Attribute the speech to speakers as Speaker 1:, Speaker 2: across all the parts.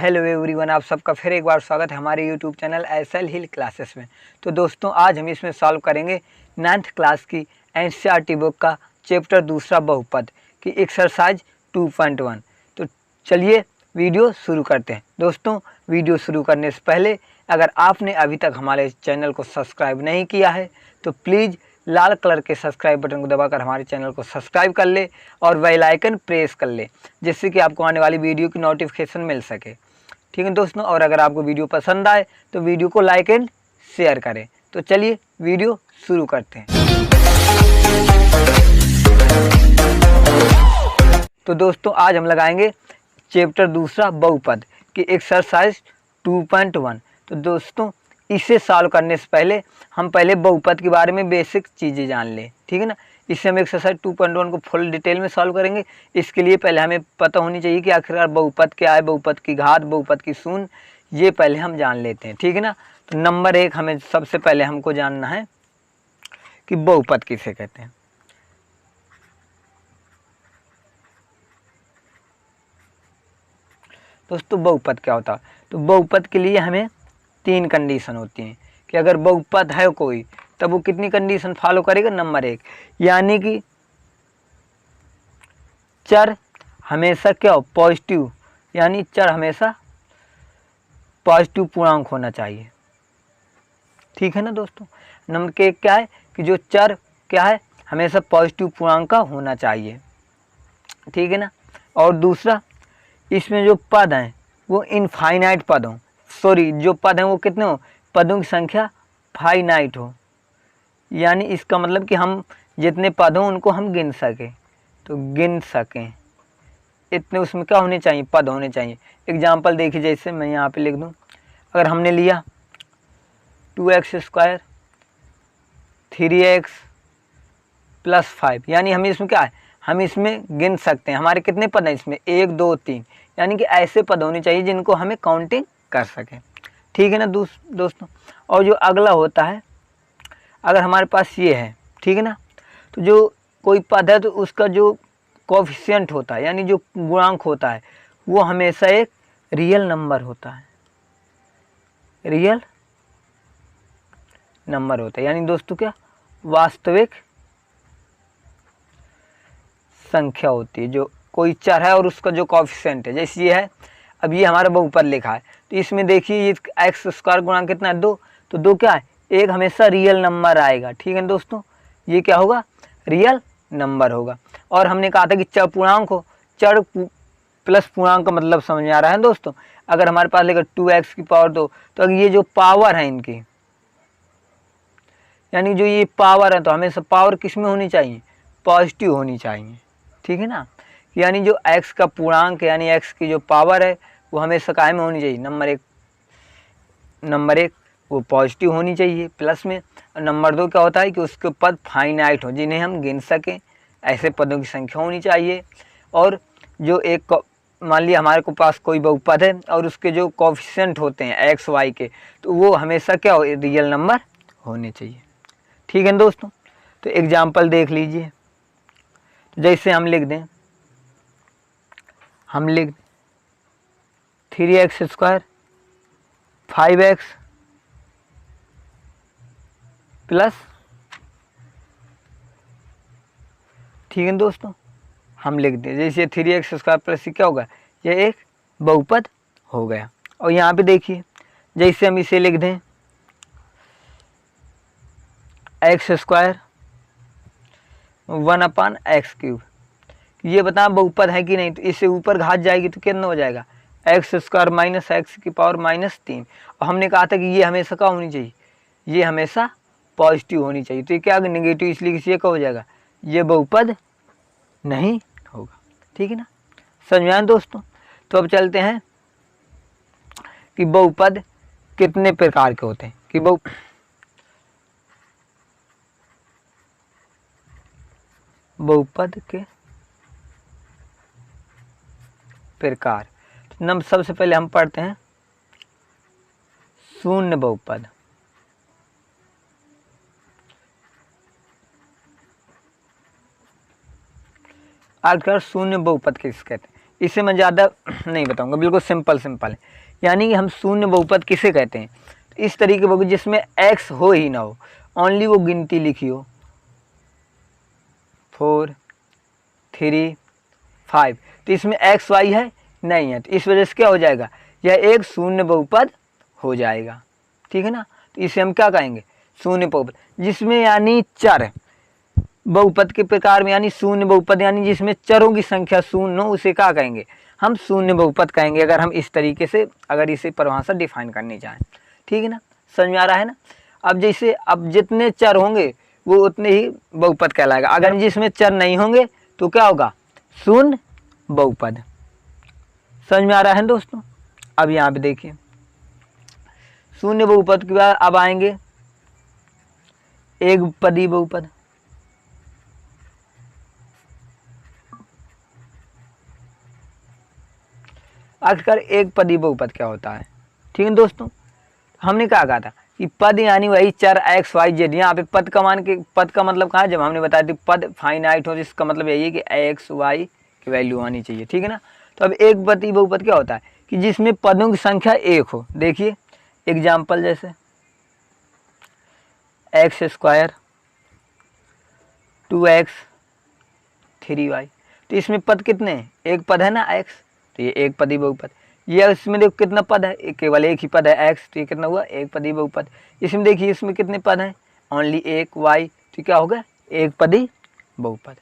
Speaker 1: Hello everyone, आप सबका फिर एक बार स्वागत है हमारे यूट्यूब चैनल एसएल हिल क्लासेस में। तो दोस्तों, आज हम इसमें सॉल्व करेंगे 9th क्लास की एनसीईआरटी बुक का चैप्टर दूसरा बहुपद की एक्सरसाइज 2.1। तो चलिए वीडियो शुरू करते हैं। दोस्तों, वीडियो शुरू करने से पहले अगर आपने अभी तक हमारे चैनल को सब्सक्राइब नहीं किया है तो प्लीज़ लाल कलर के सब्सक्राइब बटन को दबाकर हमारे चैनल को सब्सक्राइब कर ले और बेल आइकन प्रेस कर ले, जिससे कि आपको आने वाली वीडियो की नोटिफिकेशन मिल सके। ठीक है दोस्तों, और अगर आपको वीडियो पसंद आए तो वीडियो को लाइक एंड शेयर करें। तो चलिए वीडियो शुरू करते हैं। तो दोस्तों, आज हम लगाएंगे चैप्टर दूसरा बहुपद की एक्सरसाइज 2.1। तो दोस्तों, इसे सॉल्व करने से पहले हम पहले बहुपद के बारे में बेसिक चीज़ें जान लें। ठीक है ना। इससे हम एक्सरसाइज 2.1 को फुल डिटेल में सॉल्व करेंगे। इसके लिए पहले हमें पता होनी चाहिए कि आखिरकार बहुपद क्या है, बहुपद की घात, बहुपद की शून्य, ये पहले हम जान लेते हैं। ठीक है ना। तो नंबर 1 हमें सबसे पहले हमको जानना है कि बहुपद किसे कहते हैं। दोस्तों, बहुपद क्या होता है? तो बहुपद के लिए हमें 3 कंडीशन होती हैं कि अगर बहुपद है कोई तब वो कितनी कंडीशन फॉलो करेगा। नंबर 1, यानी कि चर हमेशा क्या हो, पॉजिटिव, यानी चर हमेशा पॉजिटिव पूर्णांक होना चाहिए। ठीक है ना दोस्तों। नंबर 1 क्या है कि जो चर क्या है, हमेशा पॉजिटिव पूर्णांक का होना चाहिए। ठीक है ना। और दूसरा, इसमें जो पद हैं वो इनफाइनाइट पद हो, सॉरी जो पद हैं वो कितने हो, पदों की संख्या फाइनाइट हो, यानी इसका मतलब कि हम जितने पद हों उनको हम गिन सकें, तो गिन सकें इतने उसमें क्या होने चाहिए, पद होने चाहिए। एग्जाम्पल देखिए, जैसे मैं यहाँ पे लिख दूँ, अगर हमने लिया 2x² 3x + 5, यानी हम इसमें क्या है, हम इसमें गिन सकते हैं हमारे कितने पद हैं इसमें, 1 2 3, यानी कि ऐसे पद होने चाहिए जिनको हमें काउंटिंग कर सकें। ठीक है ना दोस्तों। और जो अगला होता है, अगर हमारे पास ये है, ठीक है ना, तो जो कोई पद है तो उसका जो कोएफिशिएंट होता है, यानी जो गुणांक होता है, वो हमेशा एक रियल नंबर होता है, रियल नंबर होता है, यानी दोस्तों क्या, वास्तविक संख्या होती है। जो कोई चर है और उसका जो कोएफिशिएंट है, जैसे ये है, अब ये हमारा बहुपद लिखा है, तो इसमें देखिए ये x² गुणांक कितना है, 2, तो 2 क्या है, एक हमेशा रियल नंबर आएगा। ठीक है दोस्तों, ये क्या होगा, रियल नंबर होगा। और हमने कहा था कि चर पूर्णांक हो, चर प्लस पूर्णांक का मतलब समझ में आ रहा है दोस्तों। अगर हमारे पास लेकर 2x⁴ तो अगर ये जो पावर है इनकी, यानी जो ये पावर है, तो हमेशा पावर किस में होनी चाहिए, पॉजिटिव होनी चाहिए। ठीक है ना। यानी जो x का पूर्णांक, यानी x की जो पावर है वो हमेशा काय में होनी चाहिए, नंबर एक वो पॉजिटिव होनी चाहिए प्लस में। और नंबर 2 क्या होता है कि उसके पद फाइनाइट हो, जिन्हें हम गिन सकें, ऐसे पदों की संख्या होनी चाहिए। और जो एक, मान लिया हमारे को पास कोई बहुपद है और उसके जो कोएफिशिएंट होते हैं x y के, तो वो हमेशा क्या हो, रियल नंबर होने चाहिए। ठीक है दोस्तों। तो एग्जाम्पल देख लीजिए, तो जैसे हम लिख दें 3x² 5x +, ठीक है दोस्तों, हम लिख दें जैसे 3x² प्लस क्या होगा, यह एक बहुपद हो गया। और यहाँ पे देखिए, जैसे हम इसे लिख दें x² 1/x³, ये बता बहुपद है कि नहीं, तो इससे ऊपर घात जाएगी तो कितना हो जाएगा, x² - x⁻³ -3। और हमने कहा था कि ये हमेशा क्या होनी चाहिए, ये हमेशा पॉजिटिव होनी चाहिए, तो ये क्या नेगेटिव, इसलिए किसी क्या हो जाएगा, ये बहुपद नहीं होगा। ठीक है ना, समझ में आया दोस्तों। तो अब चलते हैं कि बहुपद कितने प्रकार के होते हैं, कि बहुपद के प्रकार। सबसे पहले हम पढ़ते हैं शून्य बहुपद। आखिर शून्य बहुपद किसे कहते हैं, इससे मैं ज़्यादा नहीं बताऊंगा, बिल्कुल सिंपल है। यानी कि हम शून्य बहुपद किसे कहते हैं, इस तरीके बहुपद जिसमें x हो ही ना हो, ओनली वो गिनती लिखी हो 4 3 5, तो इसमें x y है नहीं है, तो इस वजह से क्या हो जाएगा, यह एक शून्य बहुपद हो जाएगा। ठीक है ना, तो इसे हम क्या कहेंगे, शून्य बहुपद। जिसमें यानी चर बहुपद के प्रकार में, यानी शून्य बहुपद यानी जिसमें चरों की संख्या शून्य हो, उसे क्या कहेंगे, हम शून्य बहुपद कहेंगे, अगर हम इस तरीके से अगर इसे परिभाषा डिफाइन करनी चाहें। ठीक है ना, समझ में आ रहा है ना। अब जैसे अब जितने चर होंगे वो उतने ही बहुपद कहलाएगा, अगर जिसमें चर नहीं होंगे तो क्या होगा, शून्य बहुपद। समझ में आ रहा है दोस्तों। अब यहाँ पे देखिए शून्य बहुपद के बाद अब आएंगे एक पदी बहुपद। आखिरकार एक पदी बहुपद क्या होता है। ठीक है दोस्तों, हमने क्या कहा था कि पद यानी वही चर एक्स वाई जेड। यहाँ पे पद का मान के, पद का मतलब कहा, जब हमने बताया थी पद फाइनाइट हो, इसका मतलब यही है कि एक्स वाई की वैल्यू आनी चाहिए। ठीक है ना, तो अब एक पदी बहुपद क्या होता है कि जिसमें पदों की संख्या एक हो। देखिए एग्जाम्पल जैसे एक्स स्क्वायर 2x 3y, तो इसमें पद कितने हैं, एक पद है ना x, तो ये एक पदी बहुपद। ये इसमें देखो कितना पद है, केवल एक ही पद है x, तो ये कितना हुआ, एक पदी बहुपद। इसमें देखिए इसमें कितने पद हैं, ओनली एक y, तो क्या होगा, एक पदी बहुपद।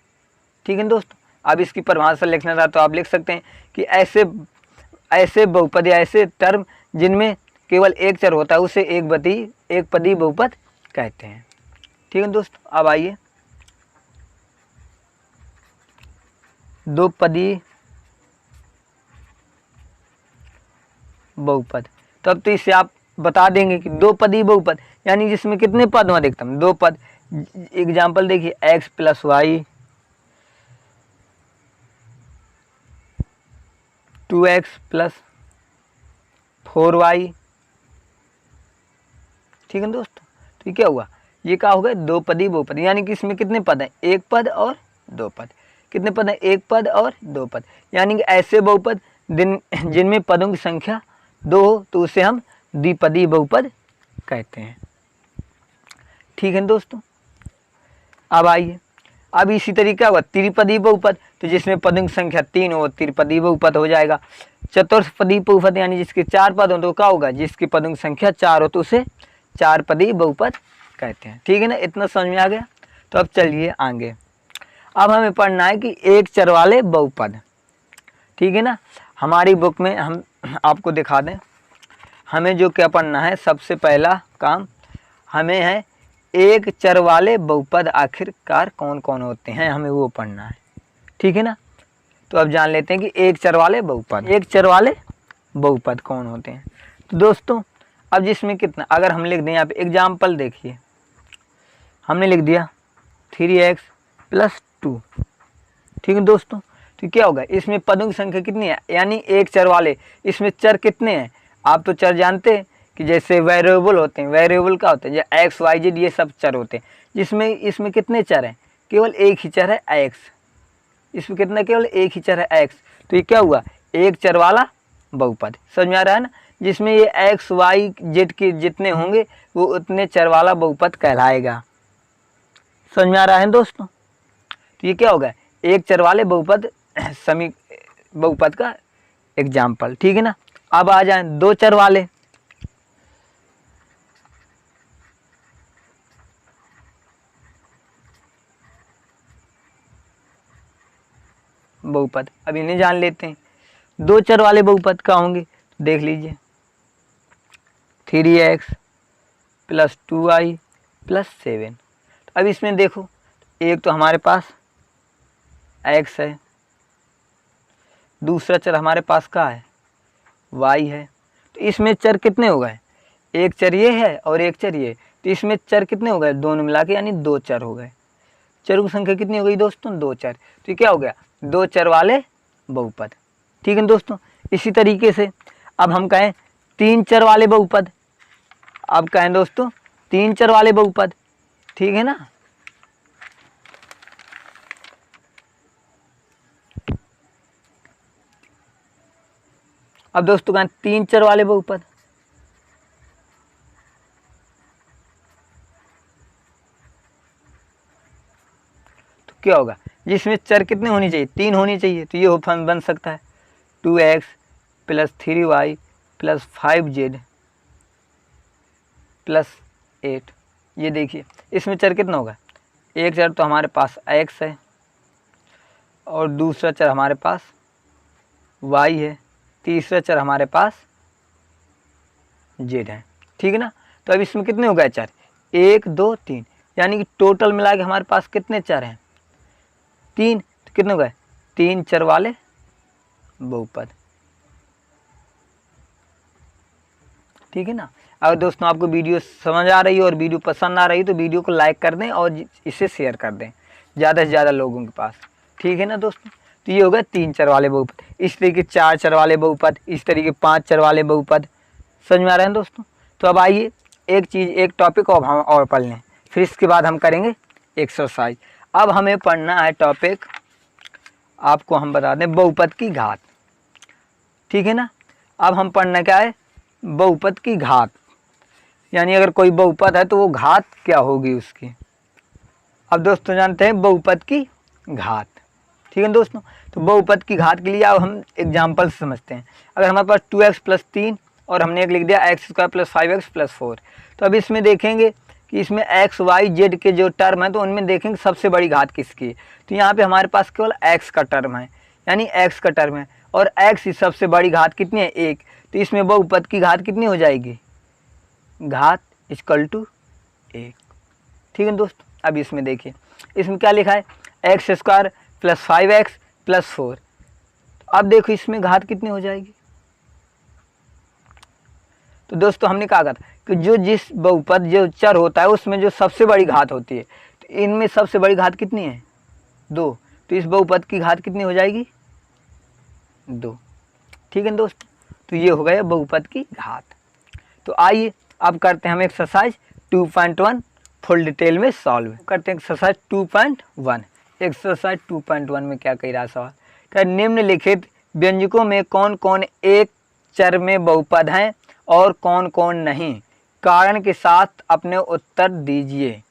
Speaker 1: ठीक है दोस्तों, अब इसकी परिभाषा लिखना था तो आप लिख सकते हैं कि ऐसे बहुपद या ऐसे टर्म जिनमें केवल एक चर होता है उसे एक पदी बहुपद कहते हैं। ठीक है दोस्तों, अब आइए दो पदी बहुपद। तब तो इससे आप बता देंगे कि दो पदी बहुपद यानी जिसमें कितने पद हो अधिकतम, दो पद। एग्जाम्पल देखिए x plus Y 2x plus 4y। ठीक है दोस्तों, तो ये क्या हुआ, ये क्या हो गया, दो पदी बहुपद। यानी कि इसमें कितने पद हैं, एक पद और दो पद। कितने पद हैं, एक पद और दो पद। यानी कि ऐसे बहुपद जिनमें पदों की संख्या दो हो तो उसे हम द्विपदी बहुपद कहते हैं। ठीक है दोस्तों, अब आइए, अब इसी तरीका हुआ त्रिपदी बहुपद, तो जिसमें पदों की संख्या तीन हो त्रिपदी बहुपद हो जाएगा। चतुर्पदी बहुपद यानी जिसके चार पद हो तो क्या होगा, जिसके पदों की संख्या चार हो तो उसे चार पदी बहुपद कहते हैं। ठीक है ना, इतना समझ में आ गया। तो अब चलिए आगे, अब हमें पढ़ना है कि एक चर वाले बहुपद। ठीक है ना, हमारी बुक में हम आपको दिखा दें, हमें जो क्या पढ़ना है, सबसे पहला काम हमें है एक चर वाले बहुपद आखिरकार कौन कौन होते हैं, हमें वो पढ़ना है। ठीक है ना, तो अब जान लेते हैं कि एक चर वाले बहुपद कौन होते हैं। तो दोस्तों अब जिसमें कितना, अगर हम लिख दें यहाँ पे एग्जाम्पल देखिए, हमने लिख दिया 3x प्लस 2। ठीक है दोस्तों, तो क्या होगा, इसमें पदों की संख्या कितनी है, यानी एक चर वाले, इसमें चर कितने हैं, आप तो चर जानते हैं कि जैसे वेरिएबल होते हैं, वेरिएबल क्या होते हैं, जैसे एक्स वाई जेड, ये सब चर होते हैं। जिसमें इसमें कितने चर हैं, केवल एक ही चर है एक्स, इसमें कितना, केवल एक ही चर है एक्स। तो ये क्या हुआ, एक चर वाला बहुपद। समझ में आ रहा है ना, जिसमें ये एक्स वाई जेड के जितने होंगे वो उतने चर वाला बहुपद कहलाएगा। समझ में आ रहा है दोस्तों, तो ये क्या होगा, एक चर वाले बहुपद बहुपद का एग्जाम्पल। ठीक है ना, अब आ जाए दो चर वाले बहुपद, अब इन्हें जान लेते हैं। दो चर वाले बहुपद क्या होंगे, देख लीजिए 3x प्लस 2y प्लस 7। अब इसमें देखो, एक तो हमारे पास x है, दूसरा चर हमारे पास क्या है, y है। तो इसमें चर कितने हो गए, एक चर ये है और एक चर ये, तो इसमें चर कितने हो गए, दोनों मिला के यानी दो चर हो गए। चरों की संख्या कितनी हो गई दोस्तों, दो चर। तो क्या हो गया, दो चर वाले बहुपद। ठीक है दोस्तों, इसी तरीके से अब हम कहें तीन चर वाले बहुपद। अब कहें दोस्तों तीन चर वाले बहुपद। ठीक है ना, अब दोस्तों कहें 3 चर वाले बहुपद, तो क्या होगा, जिसमें चर कितने होनी चाहिए, 3 होनी चाहिए, तो ये बन सकता है 2x + 3y + 5z + 8। ये देखिए इसमें चर कितना होगा, एक चर तो हमारे पास x है और दूसरा चर हमारे पास y है, तीसरा चर हमारे पास z है, ठीक है ना। तो अब इसमें कितने हो गए चर, 1 2 3, यानी कि टोटल मिला के हमारे पास कितने चर हैं, 3। तो कितने हो गए, 3 चर वाले बहुपद, ठीक है ना। अगर दोस्तों आपको वीडियो समझ आ रही है और वीडियो पसंद आ रही है तो वीडियो को लाइक कर दें और इसे शेयर कर दें ज़्यादा से ज़्यादा लोगों के पास, ठीक है ना दोस्तों। तो ये होगा 3 चर वाले बहुपद, इस तरीके 4 चर वाले बहुपद, इस तरीके 5 चर वाले बहुपद, समझ में आ रहे हैं दोस्तों। तो अब आइए एक टॉपिक और हम और पढ़ लें, फिर इसके बाद हम करेंगे एक्सरसाइज। अब हमें पढ़ना है टॉपिक, आपको हम बता दें, बहुपद की घात, ठीक है ना। अब हम पढ़ना क्या है, बहुपद की घात, यानी अगर कोई बहुपद है तो वो घात क्या होगी उसकी। अब दोस्तों जानते हैं बहुपद की घात, ठीक है दोस्तों। तो बहुपद की घात के लिए अब हम एग्जाम्पल से समझते हैं। अगर हमारे पास 2x + 3 और हमने एक लिख दिया x² + 5x + 4, तो अब इसमें देखेंगे कि इसमें x y z के जो टर्म है तो उनमें देखेंगे सबसे बड़ी घात किसकी है। तो यहाँ पे हमारे पास केवल x का टर्म है, यानी x का टर्म है, और x की सबसे बड़ी घात कितनी है, 1। तो इसमें बहुपद की घात कितनी हो जाएगी, घात = 1, ठीक है दोस्तों। अब इसमें देखिए इसमें क्या लिखा है, x² + 5x + 4। अब देखो इसमें घात कितनी हो जाएगी। तो दोस्तों हमने कहा था कि जो जिस बहुपद जो चर होता है उसमें जो सबसे बड़ी घात होती है, तो इनमें सबसे बड़ी घात कितनी है, 2। तो इस बहुपद की घात कितनी हो जाएगी, 2, ठीक है दोस्तों। तो ये हो गया बहुपद की घात। तो आइए अब करते हैं हम एक्सरसाइज 2.1 फुल डिटेल में सॉल्व करते हैं। एक्सरसाइज 2.1, एक्सरसाइज 2.1 में क्या कह रहा है सवाल, क्या निम्नलिखित व्यंजकों में कौन कौन एक चर में बहुपद हैं और कौन कौन नहीं, कारण के साथ अपने उत्तर दीजिए।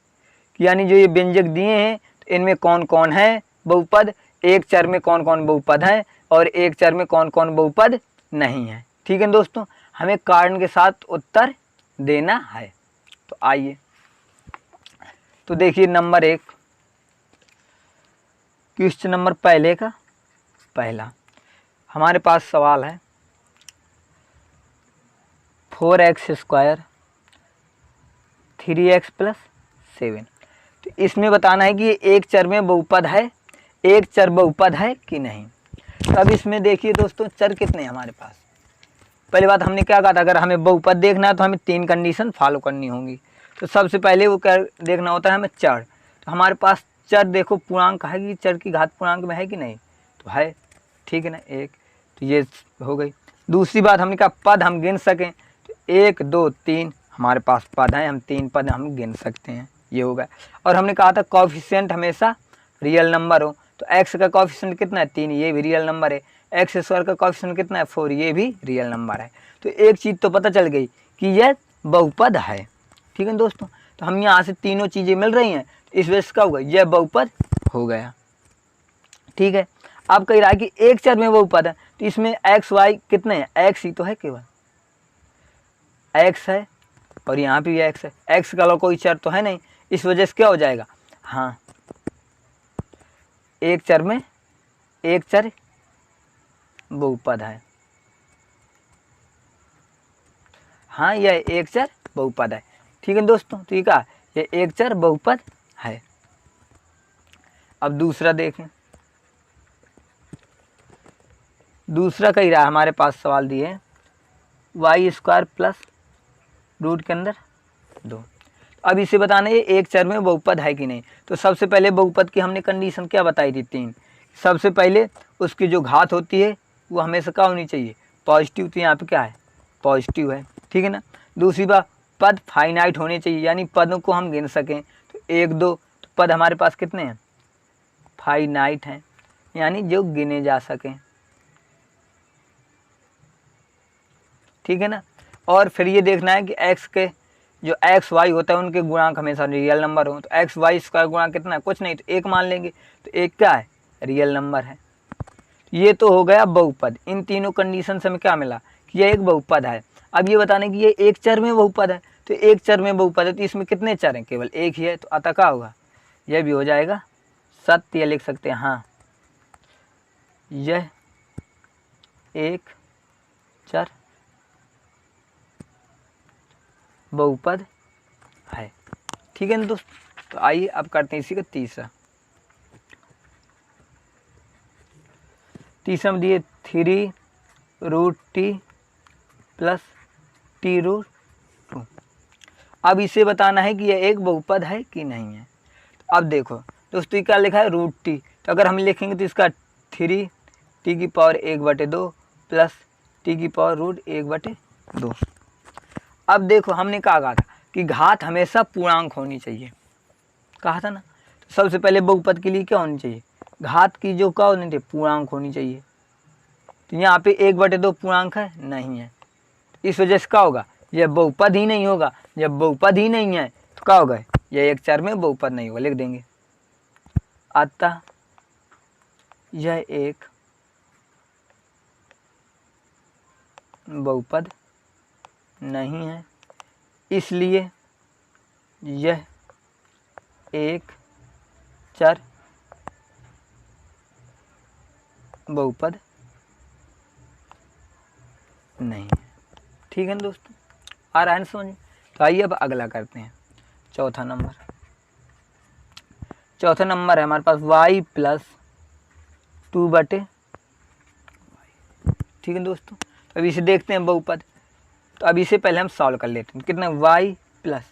Speaker 1: यानी जो ये व्यंजक दिए हैं तो इनमें कौन कौन है बहुपद, एक चर में कौन कौन बहुपद हैं और एक चर में कौन कौन बहुपद नहीं है, ठीक है दोस्तों। हमें कारण के साथ उत्तर देना है। तो आइए, तो देखिए नंबर 1, क्वेश्चन नंबर पहले का पहला हमारे पास सवाल है 4x² 3x + 7। तो इसमें बताना है कि ये एक चर में बहुपद है, एक चर बहुपद है कि नहीं। तो अब इसमें देखिए दोस्तों चर कितने हैं हमारे पास। पहली बात हमने क्या कहा था, अगर हमें बहुपद देखना है तो हमें 3 कंडीशन फॉलो करनी होंगी। तो सबसे पहले वो क्या देखना होता है हमें, चर। तो हमारे पास चर देखो पूर्णांक है कि चर की घात पूर्णांक में है कि नहीं, तो है, ठीक है ना, 1। तो ये हो गई। दूसरी बात हमने कहा पद हम गिन सकें, तो 1 2 3 हमारे पास पद हैं, हम 3 पद हम गिन सकते हैं, ये होगा। और हमने कहा था कोएफिशिएंट हमेशा रियल नंबर हो, तो x का कोएफिशिएंट कितना है, 3, ये भी रियल नंबर है। x² का कोएफिशिएंट कितना है, 4, ये भी रियल नंबर है। तो एक चीज़ तो पता चल गई कि यह बहुपद है, ठीक है दोस्तों। तो हम यहाँ से तीनों चीज़ें मिल रही हैं, तो इस वजह से क्या होगा, यह बहुपद हो गया, ठीक है। अब कह रहा है कि एक चर में बहुपद है, तो इसमें x y कितने हैं, x ही तो है, केवल x है और यहाँ पे भी x है, x का कोई चर तो है नहीं, इस वजह से क्या हो जाएगा, हाँ एक चर में एक चर बहुपद है, हाँ यह एक चर बहुपद है, ठीक है दोस्तों। तो ये क्या, ये एक चर बहुपद है। अब दूसरा देखें, दूसरा कह रहा है हमारे पास सवाल दिए y² प्लस रूट के अंदर 2। अब इसे बताना ये एक चर में बहुपद है कि नहीं। तो सबसे पहले बहुपद की हमने कंडीशन क्या बताई थी, 3। सबसे पहले उसकी जो घात होती है वो हमेशा क्या होनी चाहिए, पॉजिटिव। तो यहाँ पे क्या है, पॉजिटिव है, ठीक है ना। दूसरी बात पद फाइनाइट होने चाहिए, यानी पदों को हम गिन सकें। तो 1 2 तो पद हमारे पास कितने हैं, फाइनाइट हैं, यानी जो गिने जा सकें, ठीक है ना। और फिर ये देखना है कि x के जो एक्स वाई होता है उनके गुणांक हमेशा रियल नंबर हो। तो एक्स वाई स्क्वायर गुणांक कितना है, कुछ नहीं, तो 1 मान लेंगे। तो 1 क्या है, रियल नंबर है। ये तो हो गया बहुपद। इन तीनों कंडीशन से हमें क्या मिला कि ये एक बहुपद है। अब ये बताने कि ये एक चर में बहुपद है, तो एक चर में बहुपद है तो इसमें कितने चर हैं, केवल एक ही है। तो अतः क्या होगा, यह भी हो जाएगा सत्य। लिख सकते हैं हाँ, यह एक चर बहुपद है। ठीक है ना दोस्त। तो आइए अब करते हैं इसी का तीसरा में दिए 3√t प्लस t√2। अब इसे बताना है कि यह एक बहुपद है कि नहीं है। तो अब देखो दोस्तों, क्या लिखा है √t, तो अगर हम लिखेंगे तो इसका 3t⁴ प्लस t⁴√1/2। अब देखो हमने कहा था कि घात हमेशा पूर्णांक होनी चाहिए, कहा था ना। तो सबसे पहले बहुपद के लिए क्या होनी चाहिए, घात की जो क्या होनी चाहिए, पूर्णांक होनी चाहिए। तो यहाँ पे 1/2 पूर्णांक है, नहीं है। इस वजह से क्या होगा, यह बहुपद ही नहीं होगा। जब बहुपद ही नहीं है तो क्या होगा, यह एक चर में बहुपद नहीं होगा। लिख देंगे अतः यह एक बहुपद नहीं है, इसलिए यह एक चर बहुपद नहीं है। ठीक है ना दोस्तों, आ रहा है ना समझ। तो आइए अब अगला करते हैं, चौथा नंबर है हमारे पास y + 2/। ठीक है दोस्तों। अब इसे देखते हैं बहुपद। तो अब इसे पहले हम सॉल्व कर लेते हैं। कितना, y प्लस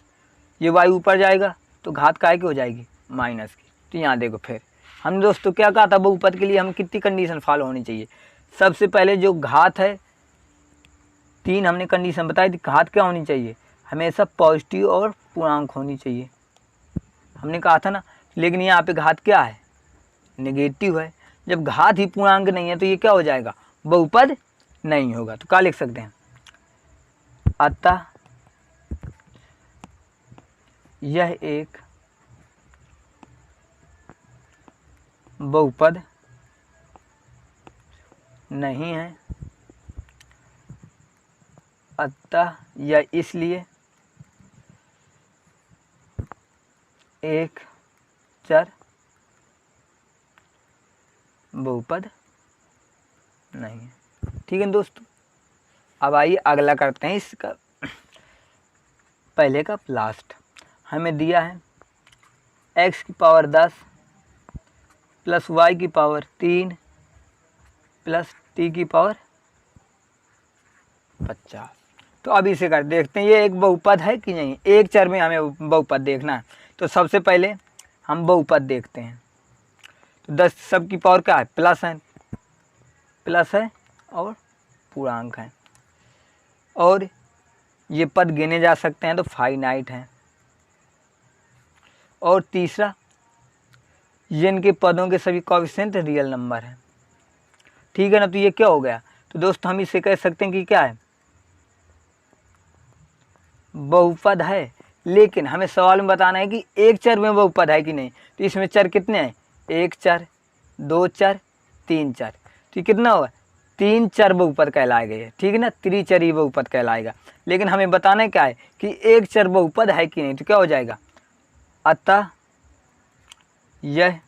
Speaker 1: ये y ऊपर जाएगा तो घात काय की हो जाएगी, माइनस की। तो यहाँ देखो फिर हमने दोस्तों क्या कहा था, बहुपद के लिए हम कितनी कंडीशन फॉलो होनी चाहिए। सबसे पहले जो घात है, 3 हमने कंडीशन बताई थी। घात क्या होनी चाहिए, हमेशा पॉजिटिव और पूर्णांक होनी चाहिए, हमने कहा था ना। लेकिन यहाँ पे घात क्या है, नेगेटिव है। जब घात ही पूर्णांक नहीं है तो ये क्या हो जाएगा, बहुपद नहीं होगा। तो क्या लिख सकते हैं, अतः यह एक बहुपद नहीं है, अतः यह इसलिए एक चर बहुपद नहीं है। ठीक है दोस्तों। अब आइए अगला करते हैं। इसका पहले का लास्ट हमें दिया है x⁻10 plus y⁻3 plus t⁻50। तो अब इसे कर देखते हैं ये एक बहुपद है कि नहीं। एक चर में हमें बहुपद देखना है। तो सबसे पहले हम बहुपद देखते हैं। तो 10 सब की पावर क्या है, प्लस है और पूर्णांक है, और ये पद गिने जा सकते हैं तो फाइनाइट हैं। और तीसरा, ये इनके पदों के सभी कोएफिशिएंट रियल नंबर हैं। ठीक है ना। तो ये क्या हो गया, तो दोस्तों हम इसे कह सकते हैं कि क्या है, बहुपद है। लेकिन हमें सवाल में बताना है कि एक चर में बहुपद है कि नहीं। तो इसमें चर कितने हैं, 1 चर, 2 चर, 3 चर। तो कितना होगा, 3 चर बहुपद कहलाएगा। ठीक है ना, त्रिचरी बहुपद कहलाएगा। लेकिन हमें बताना क्या है कि एक चर बहुपद है कि नहीं। तो क्या हो जाएगा, अतः यह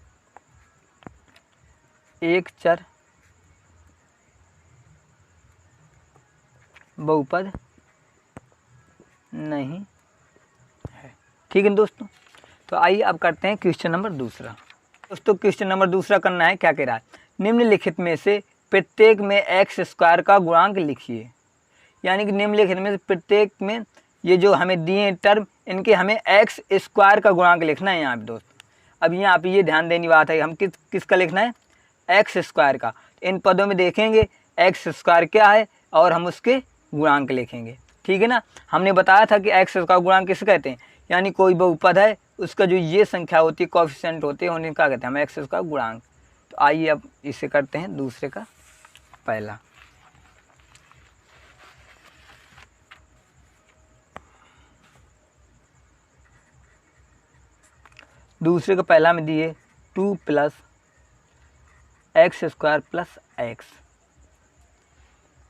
Speaker 1: एक चर बहुपद नहीं है। ठीक है दोस्तों। तो आइए अब करते हैं क्वेश्चन नंबर दूसरा। दोस्तों क्वेश्चन नंबर दूसरा करना है, क्या कह रहा है, निम्नलिखित में से प्रत्येक में x² का गुणांक लिखिए। यानी कि निम्नलिखित में से प्रत्येक में ये जो हमें दिए टर्म, इनके हमें x² का गुणांक लिखना है यहाँ पे दोस्त। अब यहाँ पे ये ध्यान देने बात है, हम किसका लिखना है, x² का। इन पदों में देखेंगे x² क्या है और हम उसके गुणांक लिखेंगे। ठीक है ना। हमने बताया था कि x का गुणांक किसे कहते हैं, यानी कोई बहुपद है उसका जो ये संख्या होती है, कोएफिशिएंट होते हैं, उन्हें क्या कहते हैं, हम x का गुणांक। तो आइए अब इसे करते हैं दूसरे का पहला। दूसरे का पहला में दिए 2 plus x square plus x,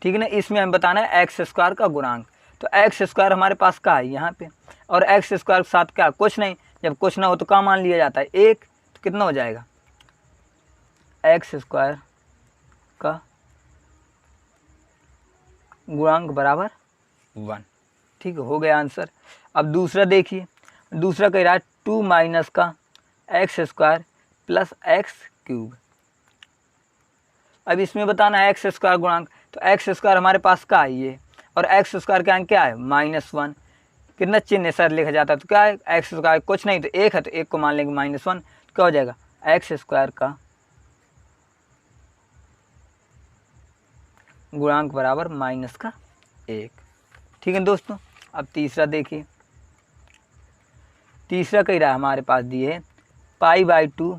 Speaker 1: ठीक है ना। इसमें हमें बताना है एक्स स्क्वायर का गुणांक। तो एक्स स्क्वायर हमारे पास का है यहाँ पे, और एक्स स्क्वायर के साथ क्या, कुछ नहीं। जब कुछ ना हो तो क्या मान लिया जाता है, एक। तो कितना हो जाएगा, एक्स स्क्वायर का गुणांक बराबर 1। ठीक है, हो गया आंसर। अब दूसरा देखिए, दूसरा कह रहा है 2 माइनस का x square plus x cube. अब इसमें बताना है एक्स स्क्वायर गुणांक। तो एक्स स्क्वायर हमारे पास का है ये, और एक्स स्क्वायर का अंक क्या है, -1। कितना चिन्ह सर लिखा जाता है, तो क्या है, एक्स स्क्वायर कुछ नहीं तो एक है, तो एक को मान लेंगे -1। तो क्या हो जाएगा, एक्स स्क्वायर का गुणांक बराबर -1। ठीक है दोस्तों। अब तीसरा देखिए, तीसरा कह रहा है हमारे पास दिए है π/2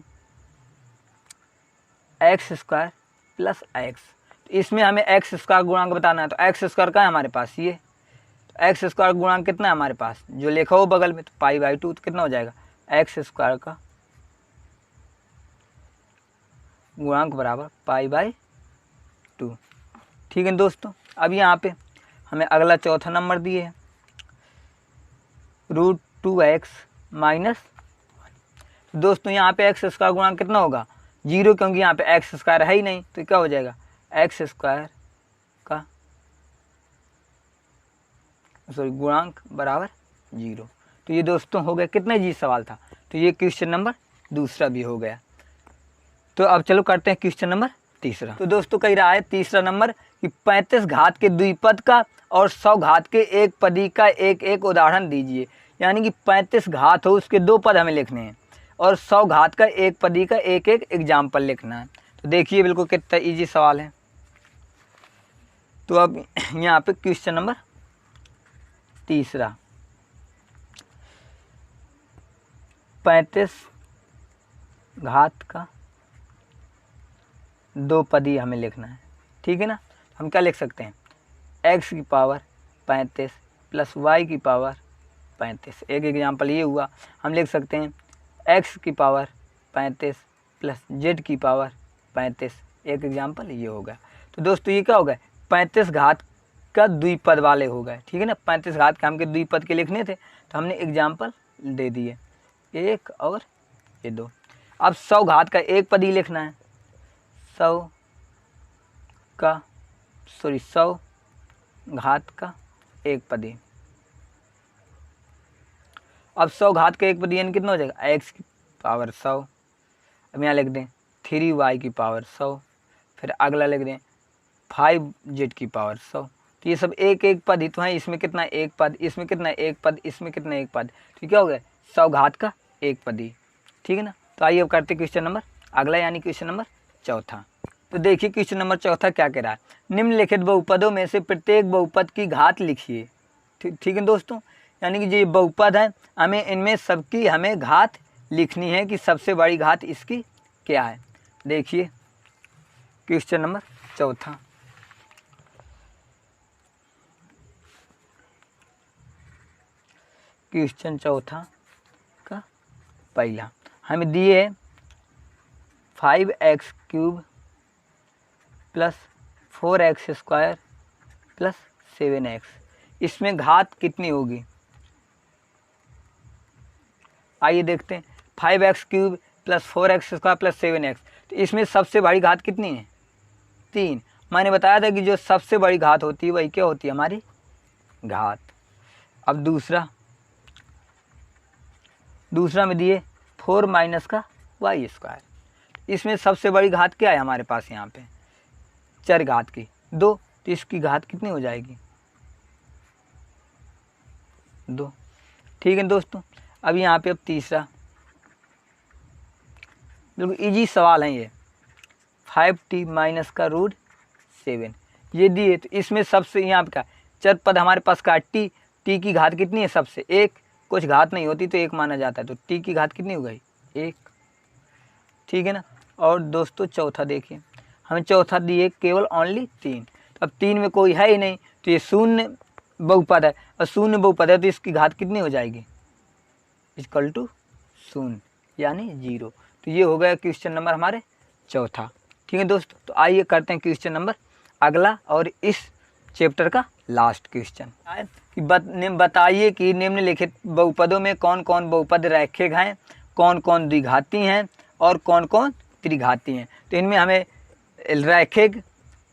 Speaker 1: एक्स स्क्वायर प्लस एक्स। तो इसमें हमें एक्स स्क्वायर गुणांक बताना है। तो एक्स स्क्वायर का है हमारे पास ये, तो एक्स स्क्वायर गुणांक कितना है हमारे पास, जो लिखा हो बगल में, तो π/2। तो कितना हो जाएगा, एक्स स्क्वायर का गुणांक बराबर π/2। ठीक है दोस्तों। अब यहाँ पे हमें अगला चौथा नंबर दिए है √2x -1। दोस्तों यहाँ पे एक्स स्क्वायर गुणांक कितना होगा, 0, क्योंकि यहाँ पे एक्स स्क्वायर है ही नहीं। तो क्या हो जाएगा, एक्स स्क्वायर का गुणांक बराबर 0। तो ये दोस्तों हो गया, कितने जी सवाल था। तो ये क्वेश्चन नंबर दूसरा भी हो गया। तो अब चलो करते हैं क्वेश्चन नंबर तीसरा। तो दोस्तों कह रहा है तीसरा नंबर कि 35 घात के द्विपद का और 100 घात के एक पदी का एक एक उदाहरण दीजिए। यानी कि 35 घात हो उसके 2 पद हमें लिखने हैं, और 100 घात का एक पदी का एक एक एग्जाम्पल लिखना है। तो देखिए बिल्कुल कितना इजी सवाल है। तो अब यहाँ पे क्वेश्चन नंबर तीसरा, 35 घात का 2 पदी हमें लिखना है। ठीक है ना। हम क्या लिख सकते हैं, x की पावर 35 प्लस y की पावर 35। एक एग्जाम्पल ये हुआ। हम लिख सकते हैं x की पावर 35 प्लस z की पावर 35। एक एग्जाम्पल ये होगा। तो दोस्तों ये क्या होगा, 35 घात का द्विपद वाले हो गए। ठीक है ना। 35 घात का हमके द्विपद के लिखने थे, तो हमने एग्जाम्पल दे दिए, एक और ये 2। अब 100 घात का एक पदी लिखना है, 100 घात का एक पदी। अब 100 घात का एक पदी यानी कितना हो जाएगा, x की पावर 100। अब यहाँ लिख दें 3y की पावर 100, फिर अगला लिख दें 5z की पावर 100। तो ये सब एक एक पद ही तो है। इसमें कितना एक पद, इसमें कितना एक पद, इसमें कितना एक पद। तो क्या हो गया, 100 घात का एक पदी। ठीक है ना। तो आइए अब करते क्वेश्चन नंबर अगला, यानी क्वेश्चन नंबर चौथा। तो देखिए क्वेश्चन नंबर चौथा क्या कह रहा है, निम्नलिखित बहुपदों में से प्रत्येक बहुपद की घात लिखिए। ठीक है दोस्तों, यानी कि जो बहुपद है हमें इनमें सबकी हमें घात लिखनी है कि सबसे बड़ी घात इसकी क्या है। देखिए क्वेश्चन नंबर चौथा, क्वेश्चन चौथा का पहला हमें दिए 5x³ plus 4x² plus 7x। इसमें घात कितनी होगी, आइए देखते हैं। 5x³ plus 4x² plus 7x, तो इसमें सबसे बड़ी घात कितनी है, 3। मैंने बताया था कि जो सबसे बड़ी घात होती है वही क्या होती है, हमारी घात। अब दूसरा में दिए 4 माइनस का y²। इसमें सबसे बड़ी घात क्या है हमारे पास, यहाँ पे चर घात की 2। तो इसकी घात कितनी हो जाएगी, 2। ठीक है दोस्तों। अब यहाँ पे अब तीसरा, बिल्कुल इजी सवाल है ये, 5t माइनस का √7 ये दिए। तो इसमें सबसे यहाँ पे क्या चर पद हमारे पास का t की घात कितनी है, सबसे 1। कुछ घात नहीं होती तो 1 माना जाता है। तो t की घात कितनी हो गई, 1। ठीक है ना। और दोस्तों चौथा देखिए, हमें चौथा दिए केवल ओनली 3। तो अब 3 में कोई है ही नहीं, तो ये शून्य बहुपद है, और शून्य बहुपद है तो इसकी घात कितनी हो जाएगी, = 0। यानी 0। तो ये हो गया क्वेश्चन नंबर हमारे चौथा। ठीक है दोस्तों, तो आइए करते हैं क्वेश्चन नंबर अगला और इस चैप्टर का लास्ट क्वेश्चन है कि बताइए कि निम्नलिखित बहुपदों में कौन कौन बहुपद रैखिक हैं, कौन कौन द्विघाती हैं और कौन कौन त्रिघाती हैं। तो इनमें हमें रैखिक,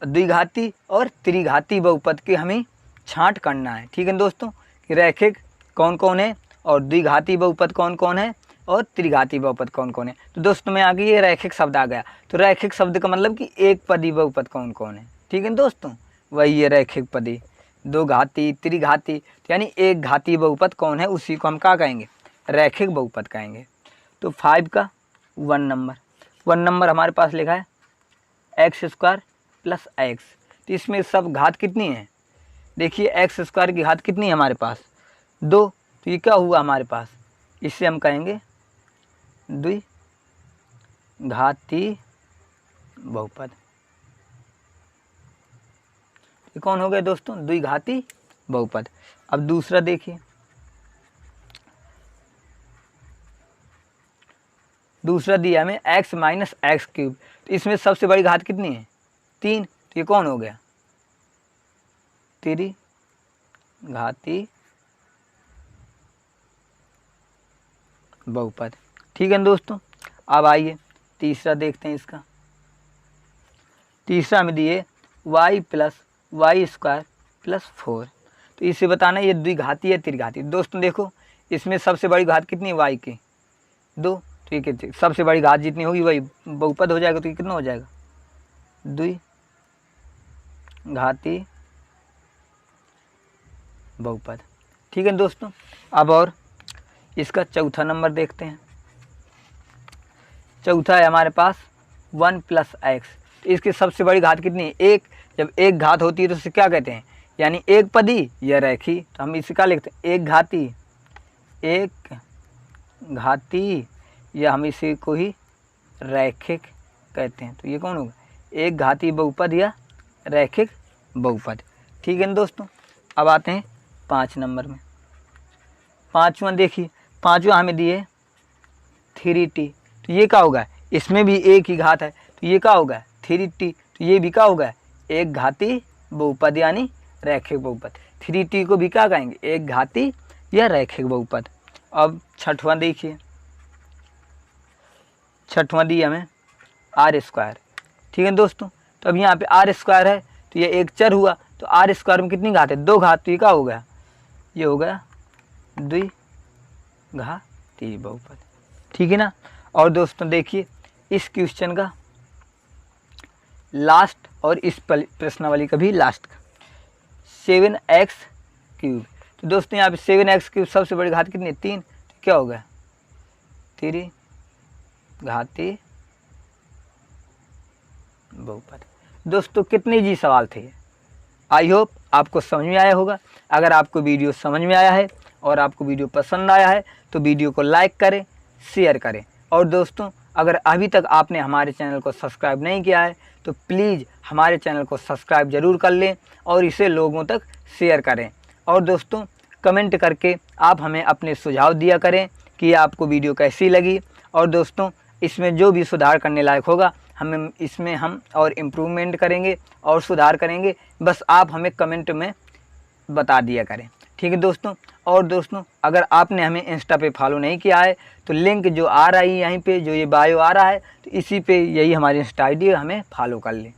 Speaker 1: द्विघाती और त्रिघाती बहुपद की हमें छांट करना है। ठीक है दोस्तों, कि रैखिक कौन कौन है और द्विघाती बहुपद कौन कौन है और त्रिघाती बहुपद कौन कौन है। तो दोस्तों में आगे ये रैखिक शब्द आ गया। तो रैखिक शब्द का मतलब कि एक पदी बहुपद कौन कौन है। ठीक है दोस्तों, वही है रैखिक पदी। दो घाती, त्रिघाती, तो यानी एक घाती बहुपद कौन है, उसी को हम क्या कहेंगे, रैखिक बहुपद कहेंगे। तो 5 का 1 नंबर हमारे पास लिखा है x² + x। तो इसमें सब घात कितनी है, देखिए x² की घात कितनी है हमारे पास 2। तो ये क्या हुआ हमारे पास, इससे हम कहेंगे द्विघाती बहुपद। ये कौन हो गया दोस्तों, द्विघाती बहुपद। अब दूसरा देखिए, दूसरा दिया हमें x - x³। तो इसमें सबसे बड़ी घात कितनी है 3। तो ये कौन हो गया, त्रिघाती बहुपद। ठीक है दोस्तों, अब आइए तीसरा देखते हैं। इसका तीसरा में दिए y + y² + 4। तो इसे बताना ये द्विघाती है त्रिघाती। दोस्तों देखो, इसमें सबसे बड़ी घात कितनी है y की 2। तो ये कितनी, सबसे बड़ी घात जितनी होगी वही बहुपद हो जाएगा। तो ये कितना हो जाएगा, द्विघाती बहुपद। ठीक है दोस्तों, अब और इसका चौथा नंबर देखते हैं। चौथा है हमारे पास 1 + x। तो इसकी सबसे बड़ी घात कितनी है 1। जब एक घात होती है तो इसे क्या कहते हैं, यानी एक पदी या रैखी। तो हम इसे क्या लिखते हैं, एक घाती, या हम इसे को ही रैखिक कहते हैं। तो ये कौन होगा, एक घाती बहुपद या रैखिक बहुपद। ठीक है दोस्तों, अब आते हैं 5 नंबर में। पाँचवा देखिए, पाँचवा हमें दिए 3t। तो ये क्या होगा, इसमें भी एक ही घात है। तो ये क्या होगा 3t। तो ये भी क्या होगा, एक घाती बहुपद यानी रैखिक बहुपद। 3t को भी क्या कहेंगे, एक घाती या रैखिक बहुपद। अब छठवां देखिए, छठवां दी हमें r²। ठीक है दोस्तों, तो अब यहाँ पे r² है। तो ये एक चर हुआ। तो r² में कितनी घात है, 2 घात। तो ये क्या हो गया, ये हो गया द्विघाती बहुपद। ठीक है ना। और दोस्तों देखिए इस क्वेश्चन का लास्ट और इस प्रश्नावली का भी लास्ट का 7x³। तो दोस्तों यहाँ पे 7x³ सबसे बड़ी घात कितनी है 3। तो क्या हो गया, त्रिघाती बहुपद। दोस्तों कितने जी सवाल थे, आई होप आपको समझ में आया होगा। अगर आपको वीडियो समझ में आया है और आपको वीडियो पसंद आया है तो वीडियो को लाइक करें, शेयर करें। और दोस्तों अगर अभी तक आपने हमारे चैनल को सब्सक्राइब नहीं किया है तो प्लीज़ हमारे चैनल को सब्सक्राइब ज़रूर कर लें और इसे लोगों तक शेयर करें। और दोस्तों कमेंट करके आप हमें अपने सुझाव दिया करें कि आपको वीडियो कैसी लगी। और दोस्तों इसमें जो भी सुधार करने लायक होगा हम और इम्प्रूवमेंट करेंगे और सुधार करेंगे। बस आप हमें कमेंट में बता दिया करें। ठीक है दोस्तों। और दोस्तों अगर आपने हमें इंस्टा पे फॉलो नहीं किया है तो लिंक जो आ रहा है यहीं पे, जो ये बायो आ रहा है, तो इसी पे यही हमारी इंस्टा ID है, हमें फॉलो कर लें।